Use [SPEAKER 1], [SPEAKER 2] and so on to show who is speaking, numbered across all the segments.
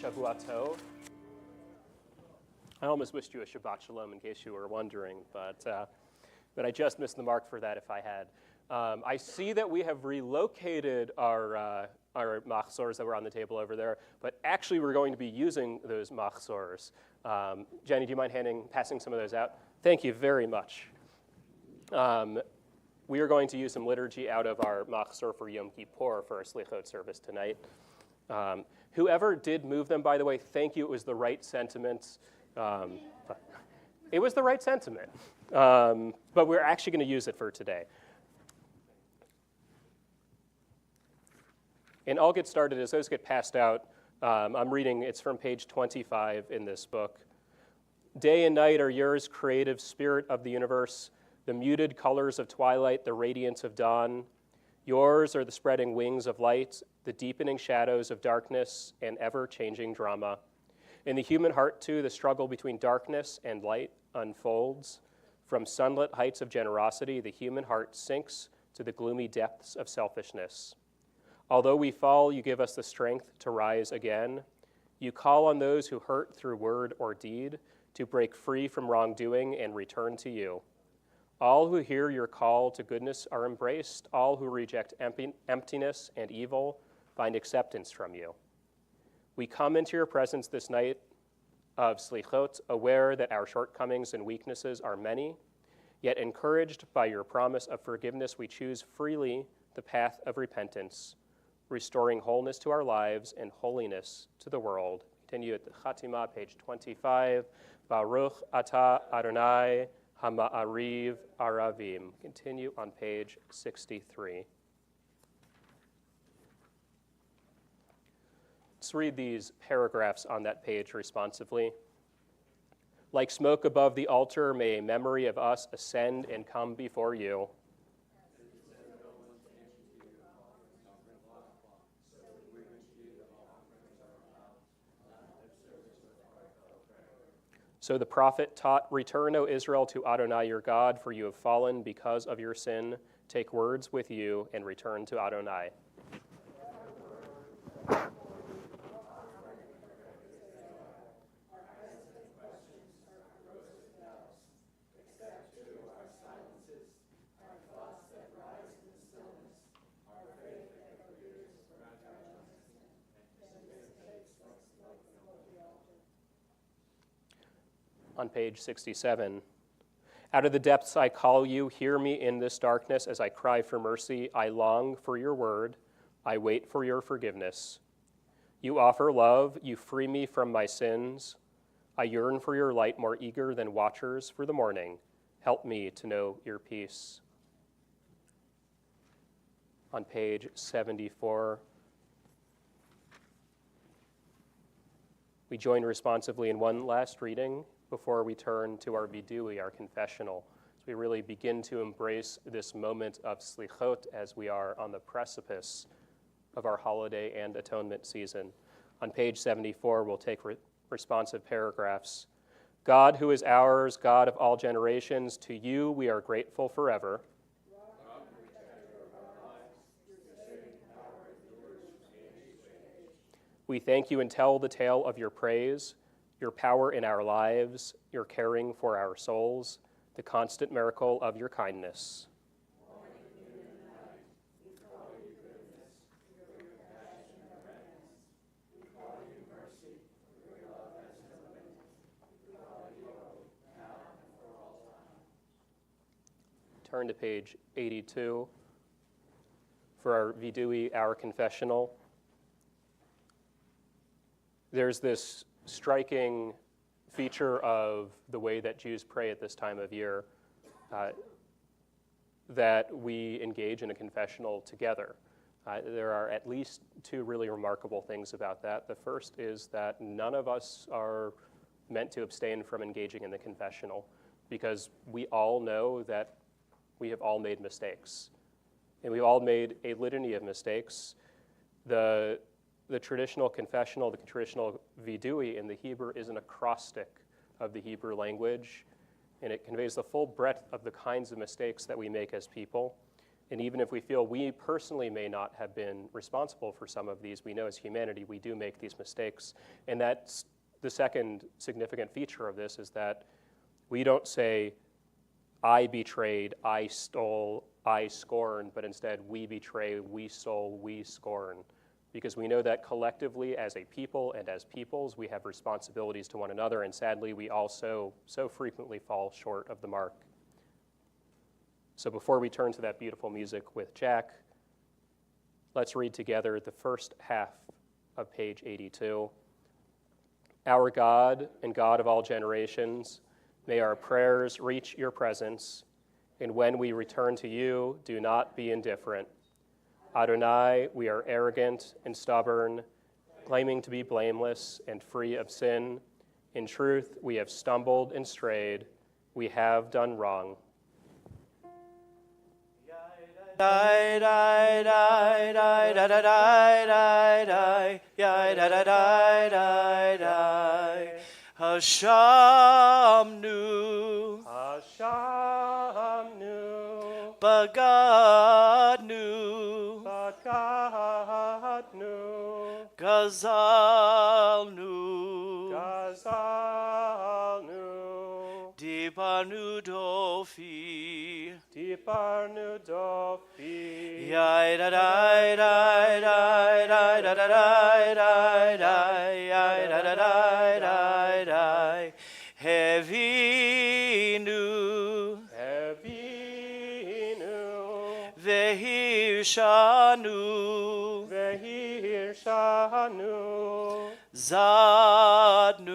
[SPEAKER 1] Shavua Tov. I almost wished you a Shabbat Shalom in case you were wondering, but I just missed the mark for that if I had. I see that we have relocated our machzors that were on the table over there, but actually we're going to be using those machzors. Jenny, do you mind passing some of those out? Thank you very much. We are going to use some liturgy out of our machzor for Yom Kippur for our Selichot service tonight. Whoever did move them, by the way, thank you. It was the right sentiment. It was the right sentiment. But we're actually going to use it for today. And I'll get started as those get passed out. I'm reading, it's from page 25 in this book. Day and night are yours, creative spirit of the universe, the muted colors of twilight, the radiance of dawn. Yours are the spreading wings of light, the deepening shadows of darkness, and ever-changing drama. In the human heart, too, the struggle between darkness and light unfolds. From sunlit heights of generosity, the human heart sinks to the gloomy depths of selfishness. Although we fall, you give us the strength to rise again. You call on those who hurt through word or deed to break free from wrongdoing and return to you. All who hear your call to goodness are embraced. All who reject emptiness and evil find acceptance from you. We come into your presence this night of Selichot, aware that our shortcomings and weaknesses are many, yet encouraged by your promise of forgiveness, we choose freely the path of repentance, restoring wholeness to our lives and holiness to the world. Continue at the Chatima, page 25. Baruch Atah Adonai Hama'ariv Aravim. Continue on page 63. Let's read these paragraphs on that page responsively. Like smoke above the altar, may a memory of us ascend and come before you. So the prophet taught, return, O Israel, to Adonai your God, for you have fallen because of your sin. Take words with you and return to Adonai. On page 67, out of the depths I call you, hear me in this darkness as I cry for mercy. I long for your word. I wait for your forgiveness. You offer love. You free me from my sins. I yearn for your light more eager than watchers for the morning. Help me to know your peace. On page 74, we join responsively in one last reading before we turn to our vidui, our confessional. So we really begin to embrace this moment of Selichot as we are on the precipice of our holiday and atonement season. On page 74, we'll take responsive paragraphs. God who is ours, God of all generations, to you we are grateful forever. We thank you and tell the tale of your praise, your power in our lives, your caring for our souls, the constant miracle of your kindness. Turn to page 82 for our vidui, our confessional. There's this striking feature of the way that Jews pray at this time of year, that we engage in a confessional together. There are at least two really remarkable things about that. The first is that none of us are meant to abstain from engaging in the confessional because we all know that we have all made mistakes. And we've all made a litany of mistakes. The traditional confessional, the traditional vidui in the Hebrew is an acrostic of the Hebrew language, and it conveys the full breadth of the kinds of mistakes that we make as people. And even if we feel we personally may not have been responsible for some of these, we know as humanity we do make these mistakes. And that's the second significant feature of this, is that we don't say, I betrayed, I stole, I scorn, but instead we betray, we stole, we scorn. Because we know that collectively as a people and as peoples, we have responsibilities to one another, and sadly we also so frequently fall short of the mark. So before we turn to that beautiful music with Jack, let's read together the first half of page 82. Our God and God of all generations, may our prayers reach your presence, and when we return to you, do not be indifferent. Adonai, we are arrogant and stubborn, claiming to be blameless and free of sin. In truth, we have stumbled and strayed. We have done wrong.
[SPEAKER 2] Die, die, die, die, da, da, die, die, die, die, da, da, die, die, die. Hashem knew, but God knew, Gazal knew, Dipanu Dofi, Yai da da da da da da da da da, Yai da da da da da. Heavy knew, Vehir Shanu, Zadnu,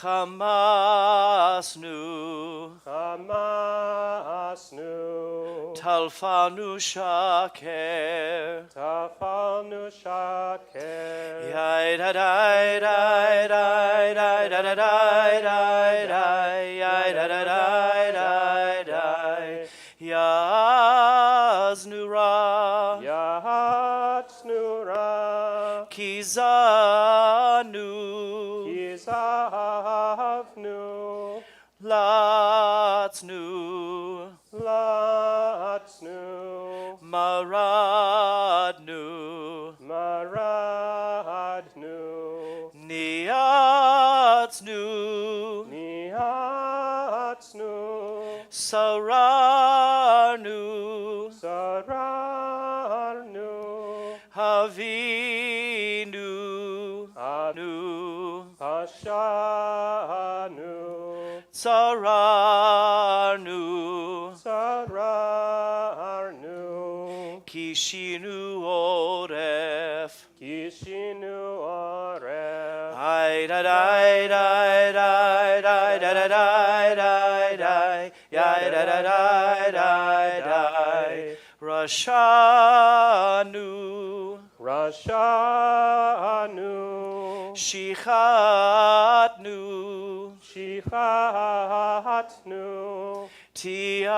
[SPEAKER 2] Hamasnu, Talfanu Shaker, Yai da da da da da da da da da, Yai da da da da da, Yaznura, Kizanu, Latznu, Maradnu, Niatznu, Sararnu, Havinu, Sararnu, Kishinu Oref, Ai da da da da da da da da da, Yai da da da da da, Rashanu, Shichatnu, Tiavnu,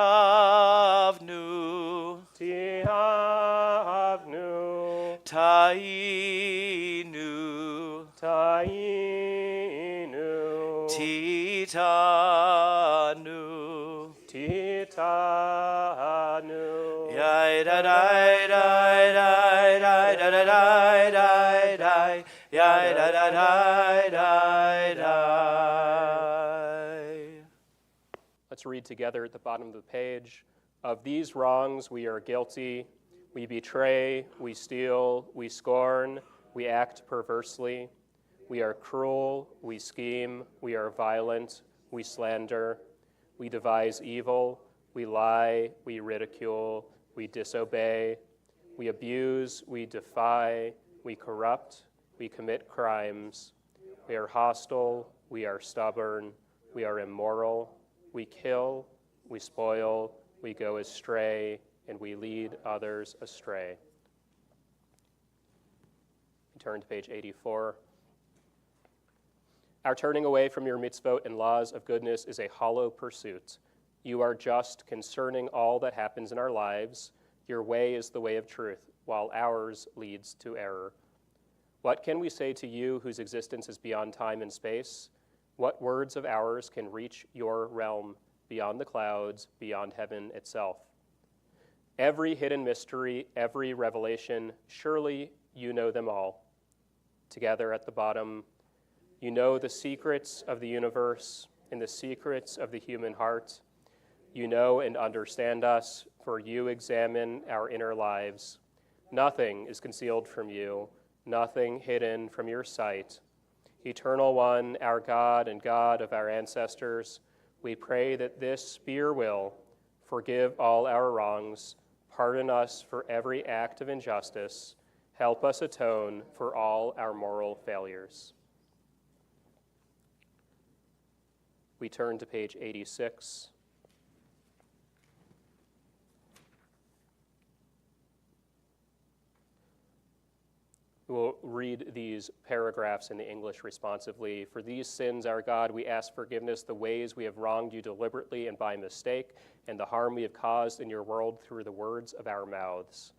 [SPEAKER 2] Tainu, Titanu, Yai da da da da da da da da da, Yai da da da da da.
[SPEAKER 1] Let's read together at the bottom of the page. Of these wrongs we are guilty. We betray, we steal, we scorn, we act perversely. We are cruel, we scheme, we are violent, we slander, we devise evil, we lie, we ridicule, we disobey, we abuse, we defy, we corrupt, we commit crimes. We are hostile, we are stubborn, we are immoral, we kill, we spoil, we go astray, and we lead others astray. Turn to page 84. Our turning away from your mitzvot and laws of goodness is a hollow pursuit. You are just concerning all that happens in our lives. Your way is the way of truth, while ours leads to error. What can we say to you whose existence is beyond time and space? What words of ours can reach your realm beyond the clouds, beyond heaven itself. Every hidden mystery, every revelation, surely you know them all. Together at the bottom, you know the secrets of the universe and the secrets of the human heart. You know and understand us, for you examine our inner lives. Nothing is concealed from you, nothing hidden from your sight. Eternal One, our God and God of our ancestors, we pray that this be your will. Forgive all our wrongs, pardon us for every act of injustice, help us atone for all our moral failures. We turn to page 86. We'll read these paragraphs in the English responsively. For these sins, our God, we ask forgiveness, the ways we have wronged you deliberately and by mistake, and the harm we have caused in your world through the words of our mouths.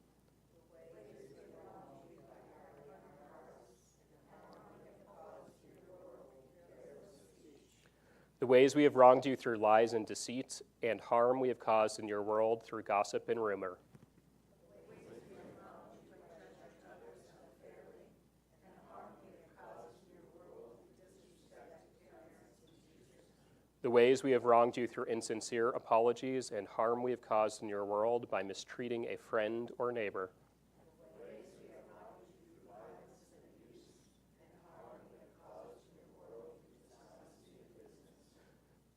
[SPEAKER 1] The ways we have wronged you through lies and deceit, and harm we have caused in your world through gossip and rumor. The ways we have wronged you through insincere apologies, and harm we have caused in your world by mistreating a friend or neighbor.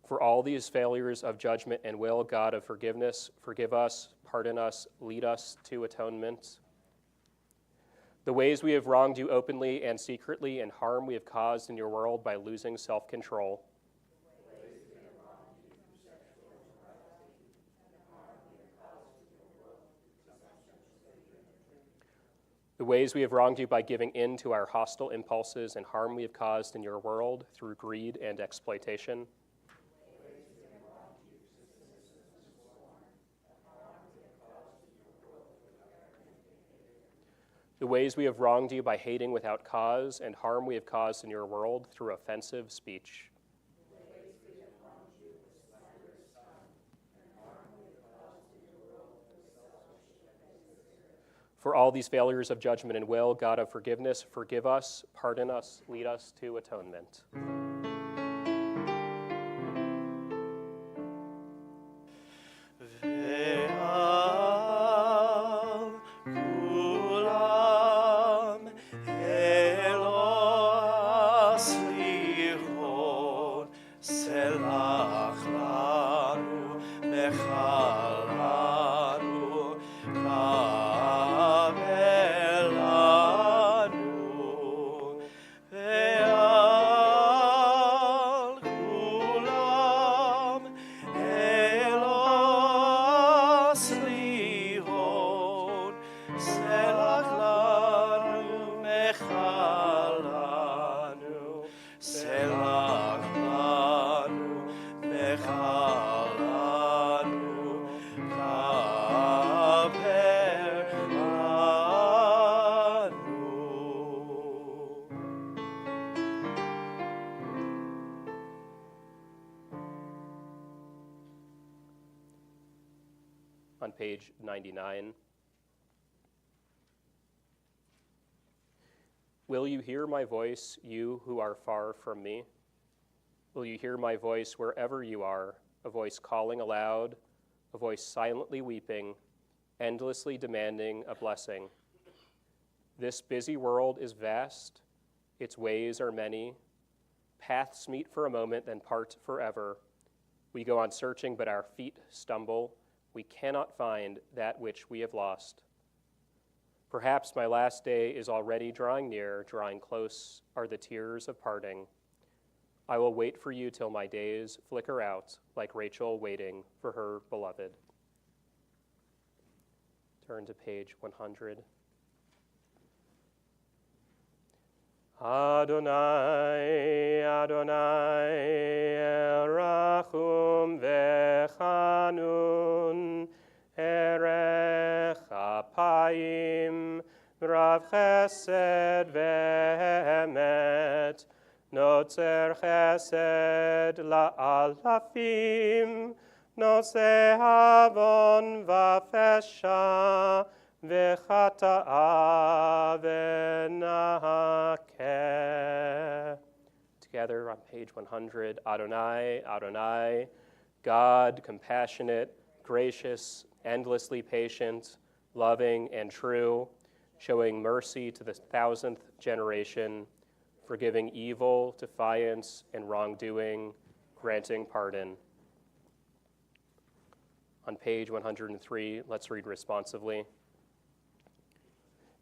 [SPEAKER 1] For all these failures of judgment and will, God of forgiveness, forgive us, pardon us, lead us to atonement. The ways we have wronged you openly and secretly, and harm we have caused in your world by losing self-control. The ways we have wronged you by giving in to our hostile impulses, and harm we have caused in your world through greed and exploitation. The ways we have wronged you by hating without cause, and harm we have caused in your world through offensive speech. For all these failures of judgment and will, God of forgiveness, forgive us, pardon us, lead us to atonement. On page 99. Will you hear my voice, you who are far from me? Will you hear my voice wherever you are, a voice calling aloud, a voice silently weeping, endlessly demanding a blessing? This busy world is vast, its ways are many, paths meet for a moment, then part forever. We go on searching, but our feet stumble. We cannot find that which we have lost. Perhaps my last day is already drawing near, drawing close are the tears of parting. I will wait for you till my days flicker out, like Rachel waiting for her beloved. Turn to page 100. Adonai, Adonai, Rachum vechanun, Erech apayim, Rav chesed ve'emet, Notzer chesed la'alafim, nose havon v'fesha, v'chata'a v'nahakeh. Together on page 100, Adonai, Adonai, God, compassionate, gracious, endlessly patient, loving and true, showing mercy to the 1,000th generation, forgiving evil, defiance, and wrongdoing, granting pardon. On page 103, let's read responsively.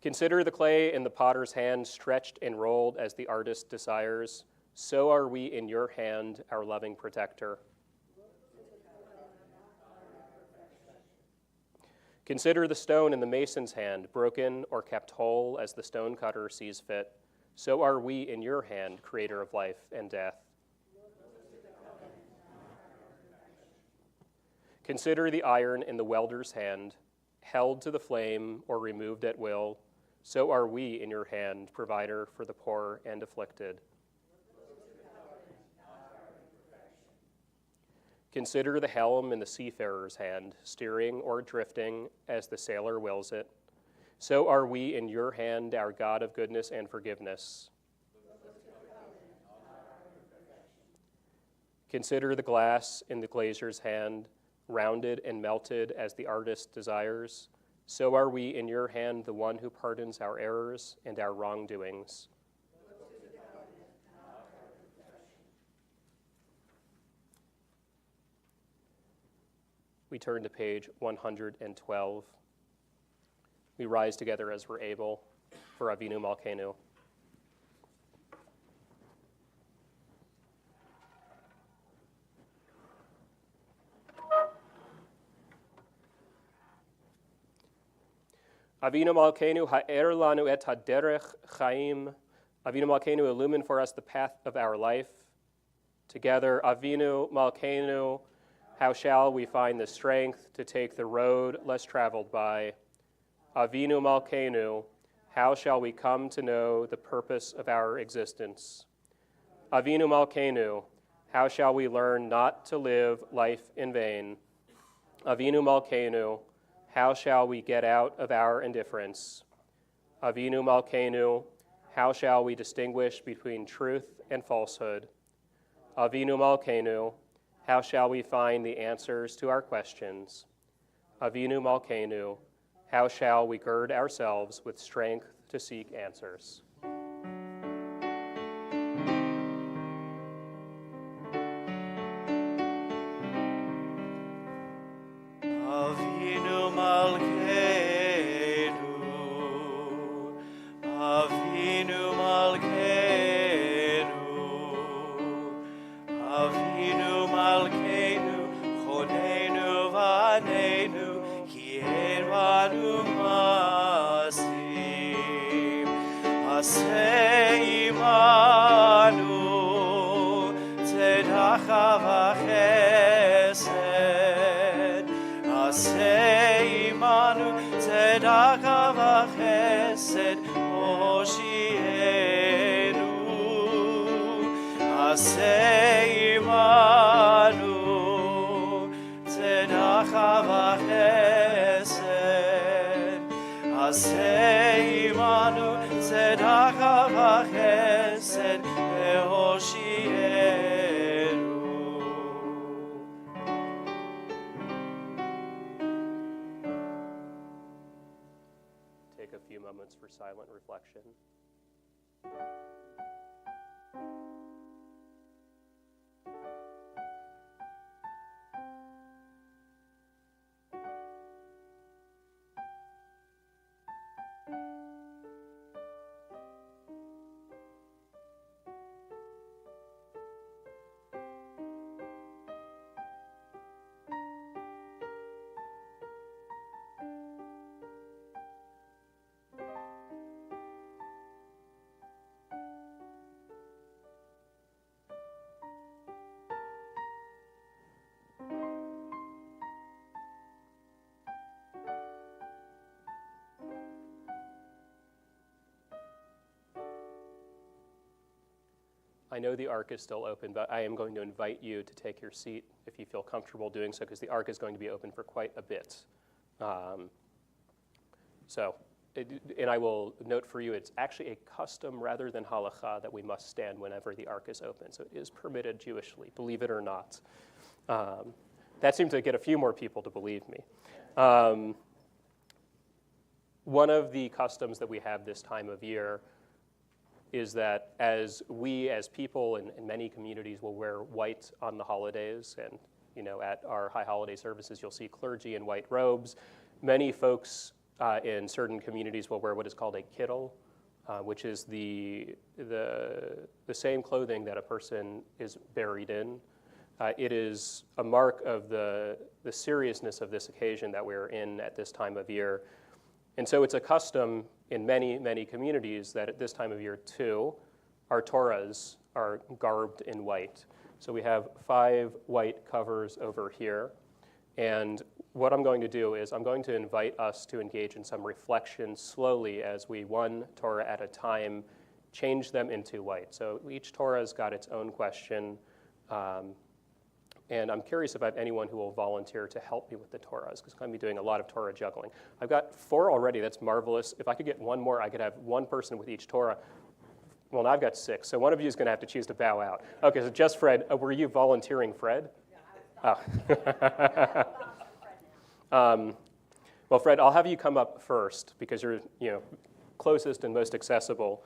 [SPEAKER 1] Consider the clay in the potter's hand, stretched and rolled as the artist desires. So are we in your hand, our loving protector. Consider the stone in the mason's hand, broken or kept whole as the stone cutter sees fit. So are we in your hand, creator of life and death. Consider the iron in the welder's hand, held to the flame or removed at will. So are we in your hand, provider for the poor and afflicted. Consider the helm in the seafarer's hand, steering or drifting as the sailor wills it. So are we in your hand, our God of goodness and forgiveness. Consider the glass in the glazier's hand, rounded and melted as the artist desires. So are we in your hand, the one who pardons our errors and our wrongdoings. We turn to page 112. We rise together as we're able for Avinu Malkeinu. Avinu Malkeinu ha'er lanu et haderech chaim. Avinu Malkeinu, illumine for us the path of our life. Together, Avinu Malkeinu, how shall we find the strength to take the road less traveled by? Avinu Malkeinu, how shall we come to know the purpose of our existence? Avinu Malkeinu, how shall we learn not to live life in vain? Avinu Malkeinu, how shall we get out of our indifference? Avinu Malkeinu, how shall we distinguish between truth and falsehood? Avinu Malkeinu, how shall we find the answers to our questions? Avinu Malkeinu, how shall we gird ourselves with strength to seek answers?
[SPEAKER 2] Avinu Malkeinu, Avinu Malkeinu, Avinu Malkeinu, Chonenu Vaneinu, Ki ein Vanu Masim, Aseh Imanu, Tzedakah v'chesed, Aseh Imanu, Tzedakah v'chesed, Hoshienu. Aseh Imanu, Tzedakah v'chesed, Aseh Imanu, Tzedakah v'chesed, Hoshienu.
[SPEAKER 1] Take a few moments for silent reflection. I know the Ark is still open, but I am going to invite you to take your seat if you feel comfortable doing so, because the Ark is going to be open for quite a bit. And I will note for you, it's actually a custom rather than halakha that we must stand whenever the Ark is open. So it is permitted Jewishly, believe it or not. That seemed to get a few more people to believe me. One of the customs that we have this time of year is that as people in many communities will wear white on the holidays, and at our high holiday services you'll see clergy in white robes. Many folks in certain communities will wear what is called a kittel, which is the same clothing that a person is buried in. It is a mark of the seriousness of this occasion that we're in at this time of year. And so it's a custom in many, many communities that at this time of year too, our Torahs are garbed in white. So we have 5 white covers over here. And what I'm going to do is I'm going to invite us to engage in some reflection slowly as we, one Torah at a time, change them into white. So each Torah's got its own question. And I'm curious if I have anyone who will volunteer to help me with the Torahs, because I'm going to be doing a lot of Torah juggling. I've got 4 already. That's marvelous. If I could get 1 more, I could have 1 person with each Torah. Well, now I've got 6, so one of you is going to have to choose to bow out. Okay, so just Fred. Were you volunteering Fred? Yeah, I was well, Fred, I'll have you come up first because you're closest and most accessible.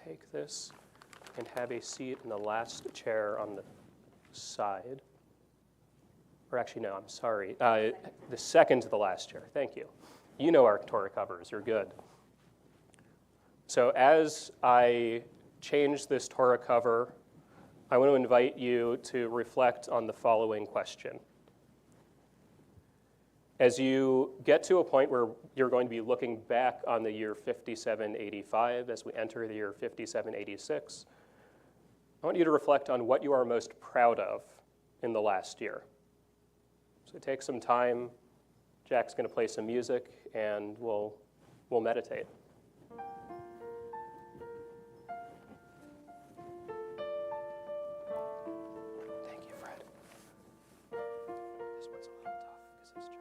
[SPEAKER 1] Take this and have a seat in the last chair on the side. Or actually, no, I'm sorry. The second to the last chair. Thank you. You know our Torah covers. You're good. So as I change this Torah cover, I want to invite you to reflect on the following question. As you get to a point where you're going to be looking back on the year 5785 as we enter the year 5786, I want you to reflect on what you are most proud of in the last year. So take some time. Jack's going to play some music, and we'll meditate. Thank you, Fred. This one's a little tough because it's just...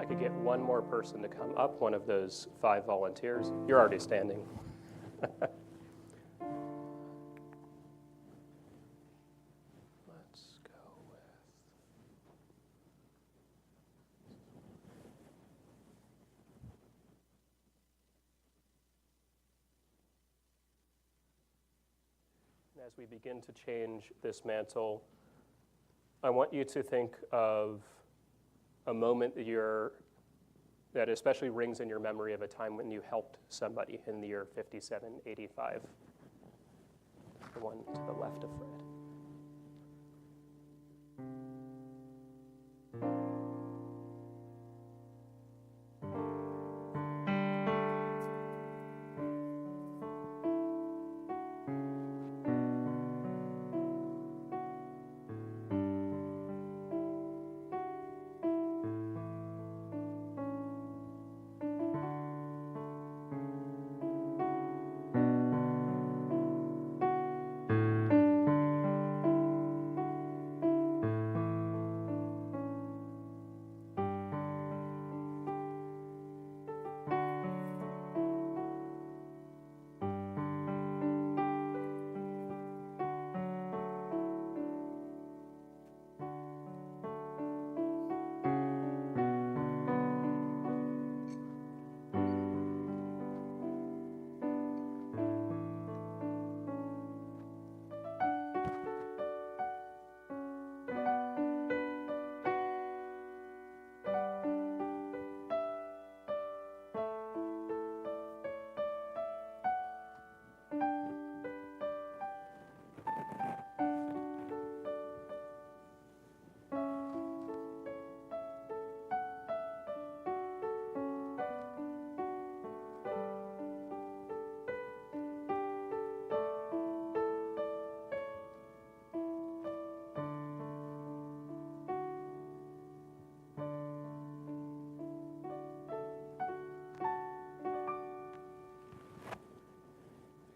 [SPEAKER 1] Could get 1 more person to come up, one of those 5 volunteers. You're already standing. Let's go with... As we begin to change this mantle, I want you to think of a moment that especially rings in your memory of a time when you helped somebody in the year 5785. The one to the left of Fred.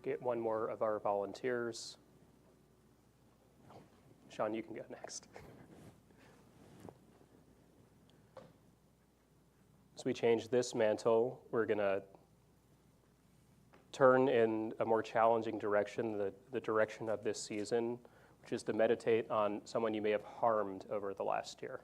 [SPEAKER 1] get one more of our volunteers. Sean, you can go next. As we change this mantle, we're going to turn in a more challenging direction, the direction of this season, which is to meditate on someone you may have harmed over the last year.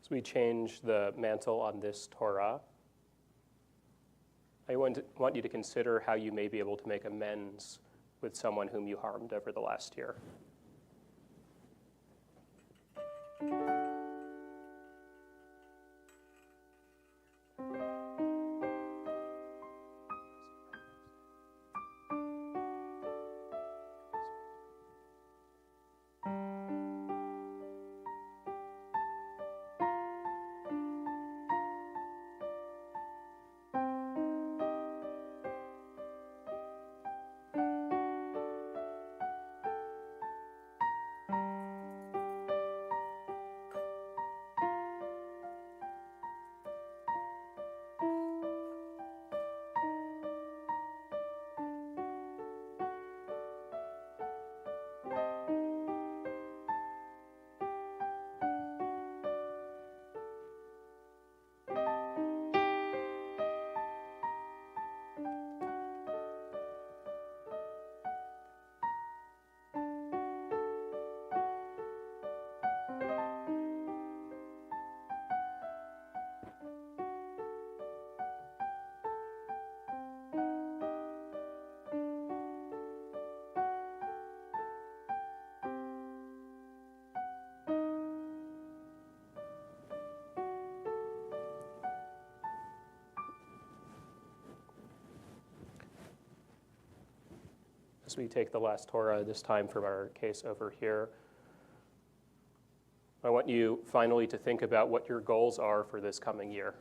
[SPEAKER 1] As we change the mantle on this Torah, I want you to consider how you may be able to make amends with someone whom you harmed over the last year. As we take the last Torah, this time from our case over here, I want you finally to think about what your goals are for this coming year.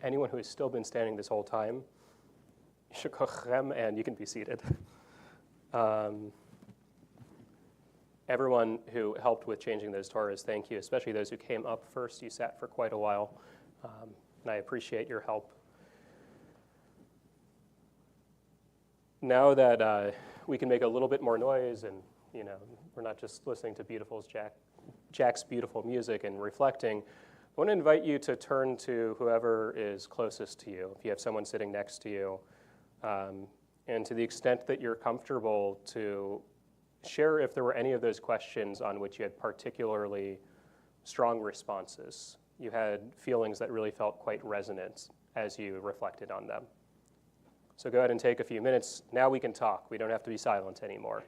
[SPEAKER 1] anyone who has still been standing this whole time, and you can be seated. Everyone who helped with changing those Torahs, thank you, especially those who came up first. You sat for quite a while, and I appreciate your help. Now that we can make a little bit more noise and, we're not just listening to Jack's beautiful music and reflecting, I want to invite you to turn to whoever is closest to you, if you have someone sitting next to you, and to the extent that you're comfortable to share if there were any of those questions on which you had particularly strong responses. You had feelings that really felt quite resonant as you reflected on them. So go ahead and take a few minutes. Now we can talk. We don't have to be silent anymore.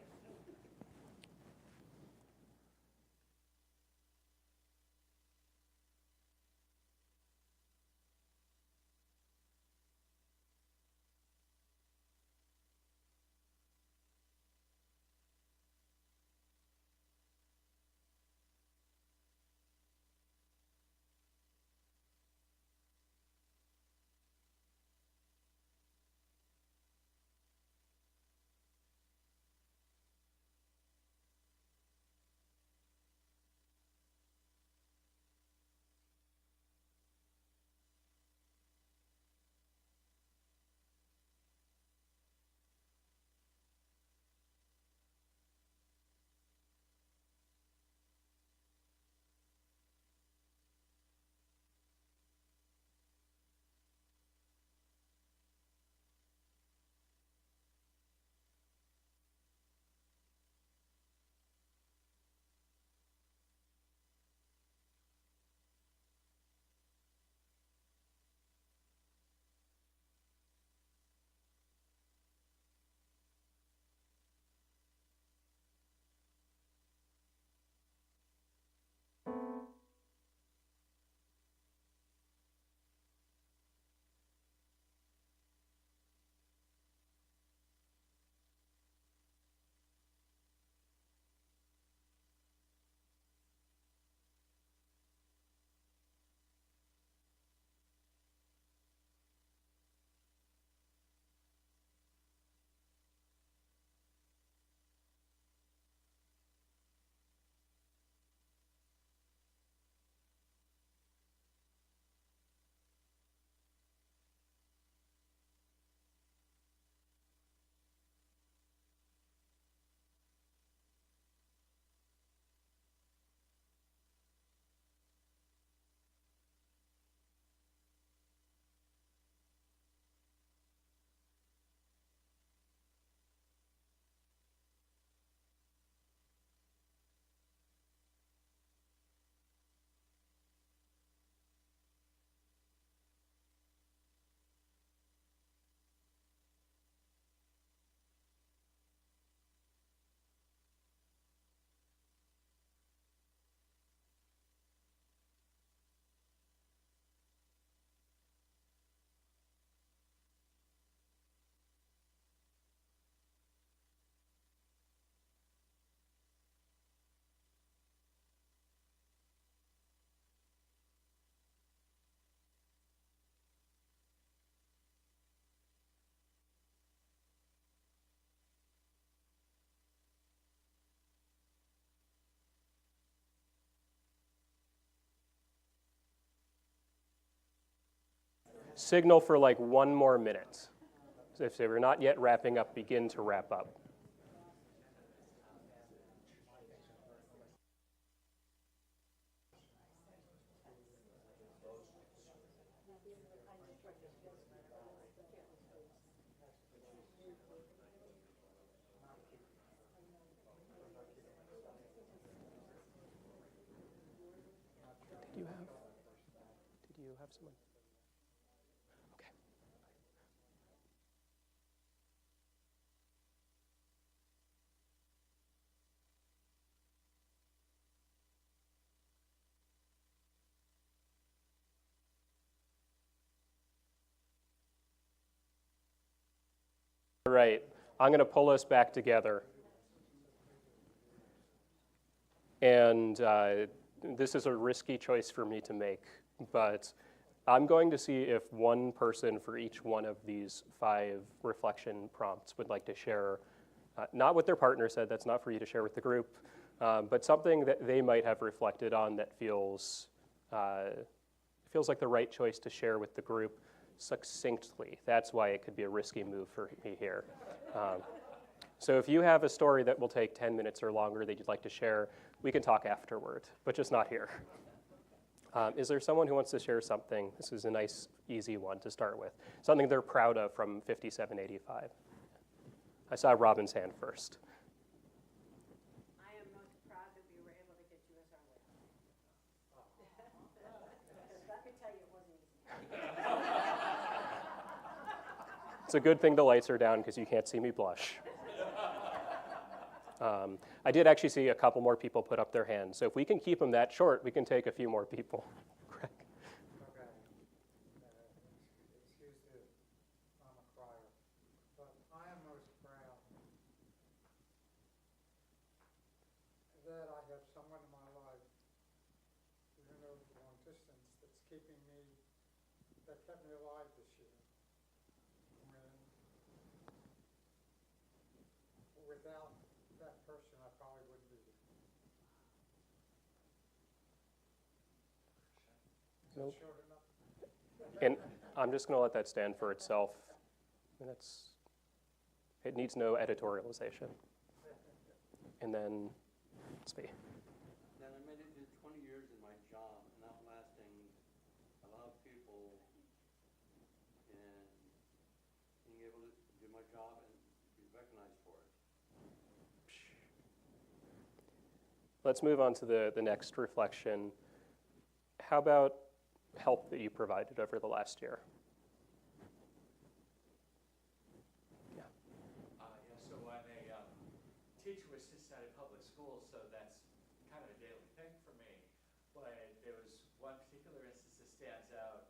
[SPEAKER 1] Signal for like 1 more minute. So if they were not yet wrapping up, begin to wrap up. Did you have someone? Okay. All right, I'm going to pull us back together. And this is a risky choice for me to make, but I'm going to see if one person for each one of these 5 reflection prompts would like to share, not what their partner said, that's not for you to share with the group, but something that they might have reflected on that feels like the right choice to share with the group succinctly. That's why it could be a risky move for me here. So if you have a story that will take 10 minutes or longer that you'd like to share, we can talk afterward, but just not here. Is there someone who wants to share something? This is a nice, easy one to start with. Something they're proud of from 5785. I saw Robin's hand first.
[SPEAKER 3] I am most proud that we were able to get you as our witness. Let me tell you, it wasn't easy.
[SPEAKER 1] It's a good thing the lights are down because you can't see me blush. I did actually see a couple more people put up their hands. So if we can keep them that short, we can take a few more people. Greg.
[SPEAKER 4] Okay. Excuse the, I'm a crier, but I am most proud that I have someone in my life, even though it's long distance, that's keeping me, that kept me alive this year. Without that person, I probably wouldn't be here.
[SPEAKER 1] Nope.
[SPEAKER 4] Short enough?
[SPEAKER 1] And I'm just going to let that stand for itself. And it needs no editorialization. And then, Spee.
[SPEAKER 5] That I made it in 20 years in my job and outlasting a lot of people and being able to do my job and be recognized for it.
[SPEAKER 1] Let's move on to the next reflection. How about help that you provided over the last year?
[SPEAKER 6] Yeah, so I'm a teacher assistant at public schools, so that's kind of a daily thing for me. But there was one particular instance that stands out.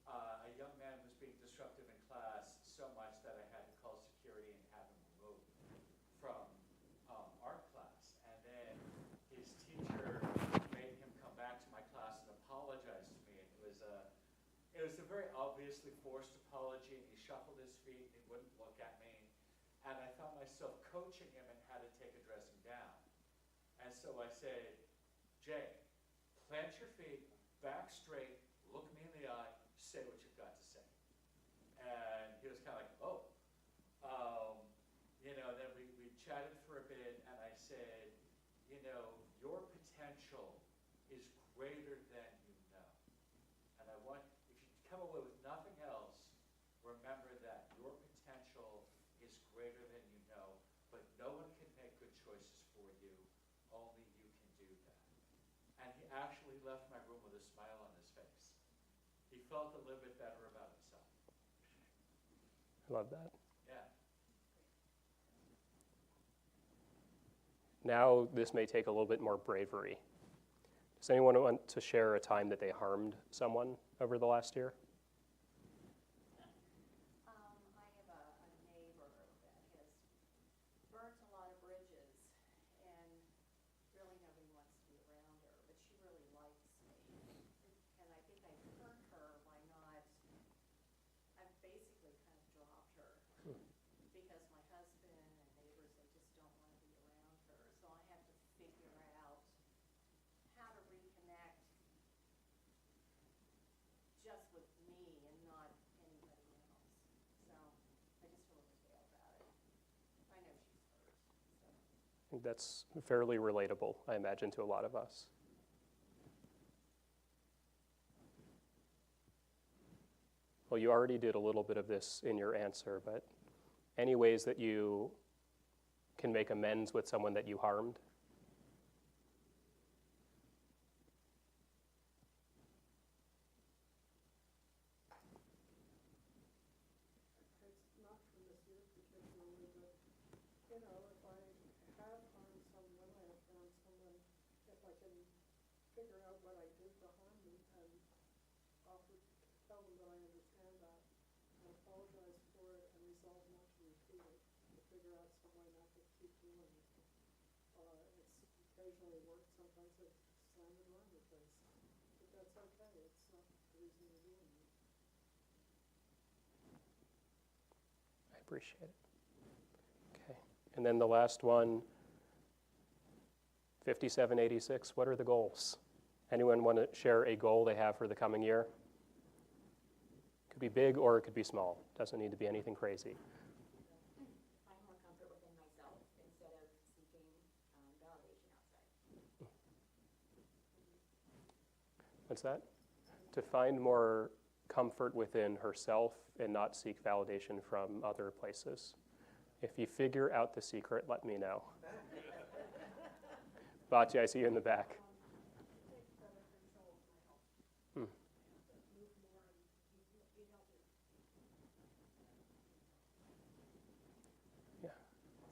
[SPEAKER 6] A young man was being disruptive in class so much that I had to call security and have him removed from art class. And then his teacher made him come back to my class and apologize to me. And it was a very obviously forced apology, and he shuffled his feet and he wouldn't look at me. And I found myself coaching him in how to take a dressing down. And so I said, Jay, plant your feet, back straight, look me in the eye, say what you've got to say. And he was kind of like, oh. Then we chatted for a bit, and I said, your potential is greater than you know. And I want, if you come away with nothing else, remember that your potential is greater than you know, but no one can make good choices for you. Only you can do that. And he actually left my room with a smile on his face. He felt a little bit better about himself.
[SPEAKER 1] I love that.
[SPEAKER 6] Yeah.
[SPEAKER 1] Now, this may take a little bit more bravery. Does anyone want to share a time that they harmed someone over the last year?
[SPEAKER 3] I have a neighbor that has burnt a lot of bridges, and really nobody wants to be around her, but she really likes me. And I think I've hurt her by not, I've basically kind of dropped her because my husband and neighbors, they just don't want to be around her. So I have to figure out how to reconnect just with me and not anybody else. So I just feel a bit bad about it. I know she's hurt. So.
[SPEAKER 1] I think that's fairly relatable, I imagine, to a lot of us. Well, you already did a little bit of this in your answer, but any ways that you can make amends with someone that you harmed?
[SPEAKER 4] It's not from this year particularly, but, if I have harmed someone, if I can figure out what I did to harm them and offer, tell them that I understand that, and apologize for it and resolve not to repeat it, to figure out some way not to keep doing it. It's occasionally worked, sometimes I slam it around the place, but that's okay. It's not, reason you're doing it.
[SPEAKER 1] I appreciate it. Okay. And then the last one, 5786, what are the goals? Anyone want to share a goal they have for the coming year? Could be big or it could be small. Doesn't need to be anything crazy.
[SPEAKER 3] Find more comfort within myself instead of seeking validation outside.
[SPEAKER 1] What's that? To find more comfort within herself and not seek validation from other places. If you figure out the secret, let me know. Bati, I see you in the back.
[SPEAKER 4] Take better control of my health.
[SPEAKER 1] Hmm.
[SPEAKER 4] Move more and be healthier.
[SPEAKER 1] Yeah.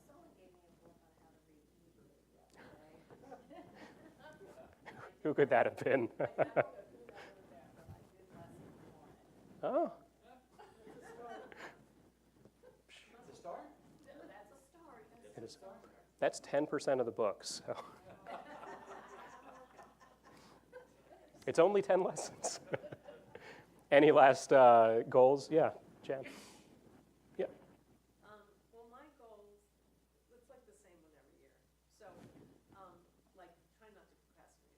[SPEAKER 3] Someone gave me a book on how to read Hebrew the other day.
[SPEAKER 1] Who could that have been?
[SPEAKER 3] I don't know who that would have been, but I did lessons on it.
[SPEAKER 1] Oh,
[SPEAKER 6] It's a start?
[SPEAKER 3] That's a start.
[SPEAKER 1] it is. That's 10% of the book, so. It's only 10 lessons. Any last goals? Yeah, Jan. Yeah.
[SPEAKER 7] Well, my goals, it's like the same one every year. So, like, try not to procrastinate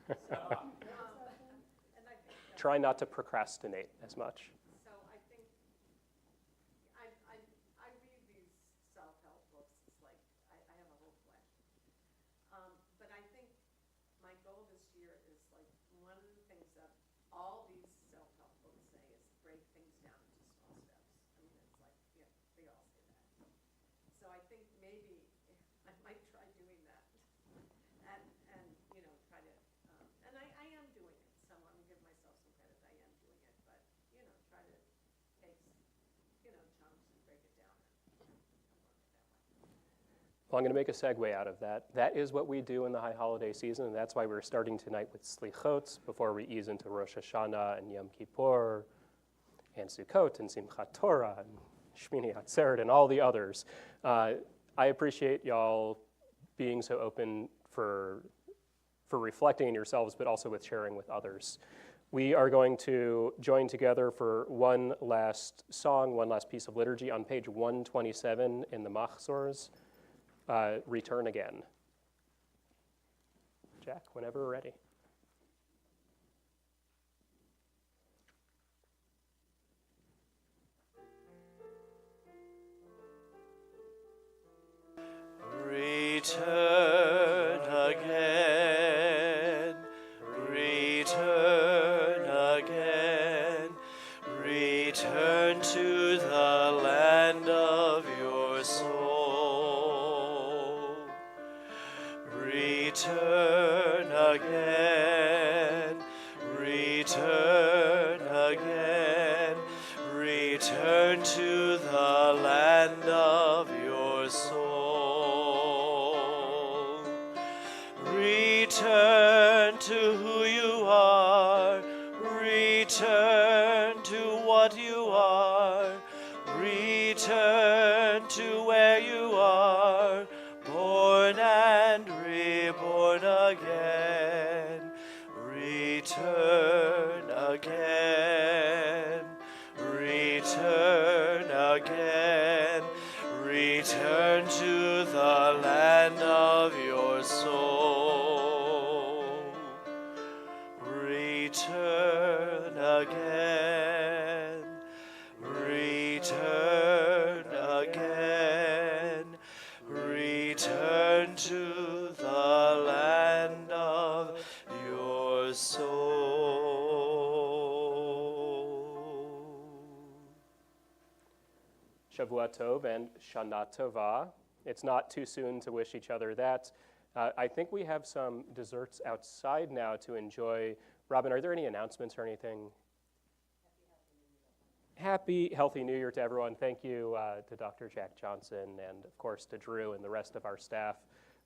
[SPEAKER 7] as much. And I think that's,
[SPEAKER 1] Try not to procrastinate as much.
[SPEAKER 7] so I think, I read these self-help books, it's like, I have a whole collection. But I think my goal this year is like, one of the things that all these self-help books say is break things down into small steps. I mean, it's like, yeah, they all say that. So I think maybe I might try doing that. And you know, try to, and I am doing it, so I'm gonna give myself some credit, I am doing it, but, you know, try to take, you know, chunks and break it down and work it that way.
[SPEAKER 1] Well, I'm going to make a segue out of that. That is what we do in the high holiday season, and that's why we're starting tonight with Selichot before we ease into Rosh Hashanah and Yom Kippur and Sukkot and Simchat Torah and Shmini Atzeret and all the others. I appreciate y'all being so open for reflecting in yourselves, but also with sharing with others. We are going to join together for one last song, one last piece of liturgy on page 127 in the Machzors. Return Again. Jack, whenever we're ready.
[SPEAKER 2] Return again, return again, return to the land of your soul. Return again, return again, return to the land of your soul. Return to who you are, return to what you are, return to where you are, born and reborn again. Return again, return again, return to the land of your soul. Return again, return again, return to the land of your soul.
[SPEAKER 1] Shavua Tov and Shana Tova. It's not too soon to wish each other that. I think we have some desserts outside now to enjoy. Robin, are there any announcements or anything? Happy, healthy New Year to everyone. Thank you to Dr. Jack Johnson and, of course, to Drew and the rest of our staff.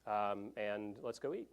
[SPEAKER 1] And let's go eat.